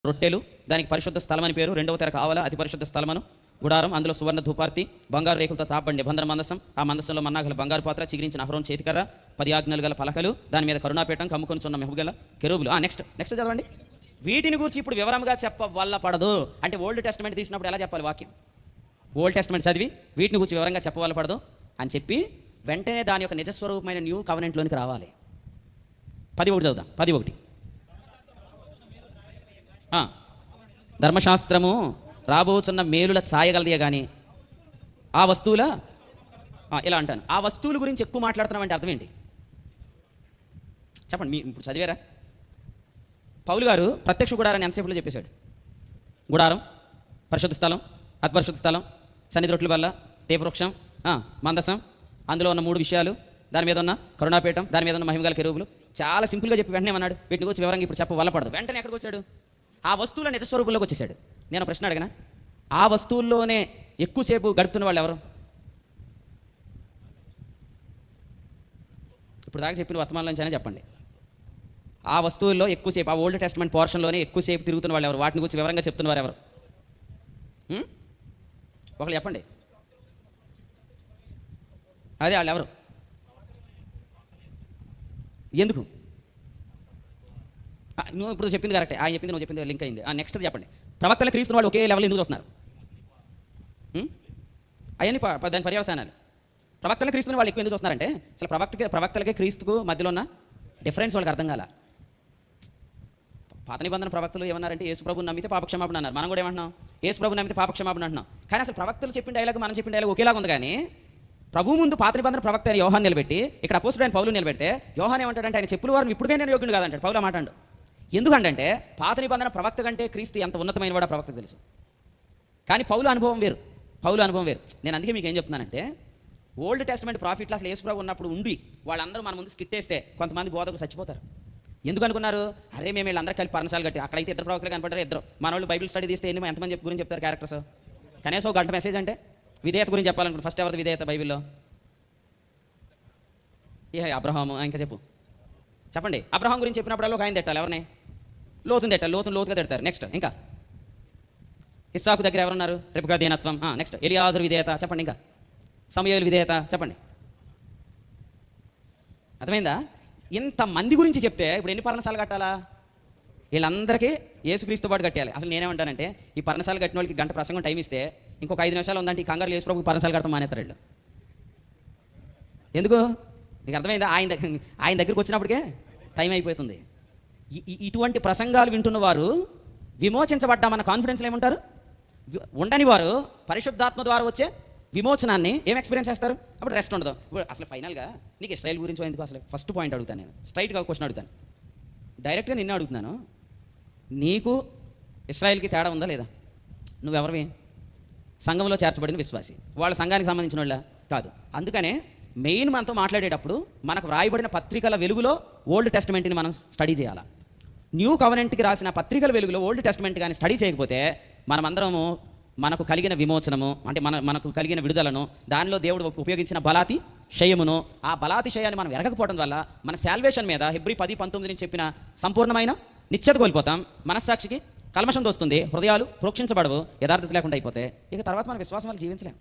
రొట్టెలు, దానికి పరిశుద్ధ స్థలం అని పేరు. రెండవ తెర కావాలా, అతి పరిశుద్ధ స్థలమను గుడారం, అందులో సువర్ణ ధూపార్తి, బంగారు రేకులతో తాపబడి నిబంధన మందసం, ఆ మందసంలో మన్నాగల బంగారు పాత్ర, చిగిరించిన అహరోను చేతికర్ర, 10 ఆజ్ఞలు గల పలకలు, దాని మీద కరుణాపీఠం, కమ్ముకొని చున్న మెహబుగల కెరూబులు. నెక్స్ట్ చదవండి. వీటిని గురించి ఇప్పుడు వివరంగా చెప్పవల్ల పడదు. అంటే ఓల్డ్ టెస్టమెంట్ తీసినప్పుడు ఎలా చెప్పాలి వాక్యం? ఓల్డ్ టెస్టమెంట్ చదివి వీటిని గురించి వివరంగా చెప్పవల్ల పడదు అని చెప్పి వెంటనే దాని యొక్క నిజస్వరూపమైన న్యూ కవెనెంట్లోనికి రావాలి. 11 చదువుదాం. 11 ధర్మశాస్త్రము రాబోతున్న మేలుల ఛాయగలదే కానీ ఆ వస్తువుల ఇలా అంటాను. ఆ వస్తువుల గురించి ఎక్కువ మాట్లాడుతున్నామంటే అర్థం ఏంటి చెప్పండి? మీ ఇప్పుడు చదివారా? పౌలు గారు ప్రత్యక్ష గుడారాన్ని ఎంతసేపులో చెప్పేశాడు. గుడారం, పరిశుద్ధ స్థలం, అతి పరిశుద్ధ స్థలం, సన్నిధి రొట్టెల వల్ల, దీపవృక్షం, మందసం, అందులో ఉన్న 3 విషయాలు, దాని మీద ఉన్న కరుణాపీఠం, దాని మీద ఉన్న మహిమగల కెరూబులు. చాలా సింపుల్గా చెప్పి వెంటనే అన్నాడు వీటిని గురించి వివరంగా ఇప్పుడు చెప్పవల్ల పడదు. వెంటనే ఎక్కడికి వచ్చాడు? ఆ వస్తువుల నిజస్వరూపంలోకి వచ్చేసాడు. నేను ప్రశ్న అడిగినా, ఆ వస్తువుల్లోనే ఎక్కువసేపు గడుపుతున్న వాళ్ళు ఎవరు? ఇప్పుడు దాకా చెప్పిన వర్తమానంలోంచైనా చెప్పండి. ఆ వస్తువుల్లో ఎక్కువసేపు, ఆ ఓల్డ్ టెస్టమెంట్ పోర్షన్లోనే ఎక్కువసేపు తిరుగుతున్న వాళ్ళు ఎవరు? వాటిని గురించి వివరంగా చెప్తున్నవారు ఎవరు? ఒకళ్ళు చెప్పండి. అదే వాళ్ళు ఎవరు? ఎందుకు? నువ్వు ఇప్పుడు చెప్పింది కరెక్టే. ఆయన చెప్పింది నువ్వు చెప్పింది లింక్ అయింది. నెక్స్ట్ చెప్పండి. ప్రవక్తల క్రీస్తున్న వాళ్ళు ఒకే లెవెల్ ఎందుకు చూస్తున్నారు? అవన్నీ దాని పర్యవసానాలు. ప్రవక్తల క్రీస్తున్న వాళ్ళు ఎక్కువ ఎందుకు చూస్తున్నారంటే అసలు ప్రవక్తలకే క్రీస్తుకు మధ్యలో ఉన్న డిఫరెన్స్ వాళ్ళకి అర్థం కాల. పాత నిబంధన ప్రవక్తలు ఏమన్నారంటే యేసు ప్రభుని నమ్మితే పాపక్షమాపణ అన్నారు. మనం కూడా ఏమంటున్నాం? యేసు ప్రభుని నమ్మితే పాపక్షమాపణ అంటున్నాం. కానీ అసలు ప్రవక్తలు చెప్పిన డైలాగ్ మనం చెప్పిన డైలాగ్ ఒకేలాగా ఉంది. కానీ ప్రభు ముందు పాత నిబంధన ప్రవక్త అయిన యోహాన్ నిలబెట్టి ఇక్కడ అపోస్తుడైన పౌలు నిలబెడితే యోహాన్ ఏమంటాడంటే ఆయన చెప్పుల వారిని ఇప్పుడుగా నేను యోగ్యుడు కాదంటాడు. పౌలు మాట్లాడు. ఎందుకంటే పాత నిబంధన ప్రవక్త కంటే క్రీస్తు ఎంత ఉన్నతమైన వాడు ప్రవక్తకు తెలుసు. కానీ పౌలు అనుభవం వేరు. నేను అందుకే మీకు ఏం చెప్తున్నానంటే ఓల్డ్ టెస్టమెంట్ ప్రాఫిట్లు అసలు యేసు ప్రభు ఉన్నప్పుడు ఉండి వాళ్ళందరూ మన ముందు స్కిట్టేస్తే కొంతమంది బోధకు చచ్చిపోతారు. ఎందుకు అనుకున్నారు? అరే మేము వీళ్ళందరూ కలిపి పర్ణశాల కట్టి అక్కడైతే 2 ప్రవక్తలు కనపడ్డారు. 2 మన వాళ్ళు బైబిల్ స్టడీ తీస్తే ఎంతమంది గురించి చెప్తారు క్యారెక్టర్స్? కనీసం 1 గంట మెసేజ్ అంటే విధేయత గురించి చెప్పాలనుకుంటే ఫస్ట్ ఎవరిది విధేయత బైబిల్లో? అబ్రహాము. ఇంకా చెప్పండి. అబ్రహాం గురించి చెప్పినప్పుడల్లా ఒక ఆయన తిట్టాలి. ఎవరిని? లోతుని తిట్టాలి. లోతుగా తిడతారు. నెక్స్ట్ ఇంకా ఇస్సాకు దగ్గర ఎవరున్నారు? రిబ్కా దీనత్వం. నెక్స్ట్ ఎలియాజరు విధేయత చెప్పండి. ఇంకా సమూయేలు విధేయత చెప్పండి. అర్థమైందా? ఇంతమంది గురించి చెప్తే ఇప్పుడు ఎన్ని పర్ణశాల కట్టాలా? వీళ్ళందరికీ యేసుక్రీస్తు పాటు కట్టాలి. అసలు నేనేమంటానంటే ఈ పర్ణశాల కట్టిన వాళ్ళకి గంట ప్రసంగం టైం ఇస్తే ఇంకొక 5 నిమిషాలు ఉందంటే ఈ కంగారు యేసు ప్రభుకి పర్ణశాల కడతాం మానేస్తారు వీళ్ళు. ఎందుకు? నీకు అర్థమైందా? ఆయన దగ్గరికి వచ్చినప్పటికే టైం అయిపోతుంది. ఇటువంటి ప్రసంగాలు వింటున్న వారు విమోచించబడ్డామన్న కాన్ఫిడెన్స్లో ఏమంటారు? ఉండని వారు పరిశుద్ధాత్మ ద్వారా వచ్చే విమోచనాన్ని ఏం ఎక్స్పీరియన్స్ చేస్తారు? అప్పుడు రెస్ట్ ఉండదు. ఇప్పుడు అసలు ఫైనల్గా నీకు ఇస్రాయేల్ గురించి ఎందుకు? అసలు ఫస్ట్ పాయింట్ అడుగుతాను. నేను స్ట్రైట్గా క్వశ్చన్ అడుగుతాను. డైరెక్ట్గా నిన్ను అడుగుతున్నాను. నీకు ఇస్రాయేల్కి తేడా ఉందా లేదా? నువ్వెవరివి? సంఘంలో చేర్చబడిన విశ్వాసి. వాళ్ళ సంఘానికి సంబంధించిన వాళ్ళ కాదు. అందుకనే మెయిన్ మనతో మాట్లాడేటప్పుడు మనకు వ్రాయబడిన పత్రికల వెలుగులో ఓల్డ్ టెస్టమెంట్ని మనం స్టడీ చేయాలి. న్యూ కవెనెంట్కి రాసిన పత్రికల వెలుగులో ఓల్డ్ టెస్టమెంట్ కానీ స్టడీ చేయకపోతే మనమందరము మనకు కలిగిన విమోచనము అంటే మనకు కలిగిన విడుదలను, దానిలో దేవుడు ఉపయోగించిన బలాతి శయమును, ఆ బలాతి శయాన్ని మనం ఎరగకపోవడం వల్ల మన శాల్వేషన్ మీద హెబ్రీ 10:19 నుంచి చెప్పిన సంపూర్ణమైన నిశ్చత కోల్పోతాం. మనస్సాక్షికి కల్మషం తోస్తుంది. హృదయాలు ప్రోక్షించబడవు. యథార్థత లేకుండా అయిపోతే ఇక తర్వాత మన విశ్వాసం వల్ల జీవించలేం.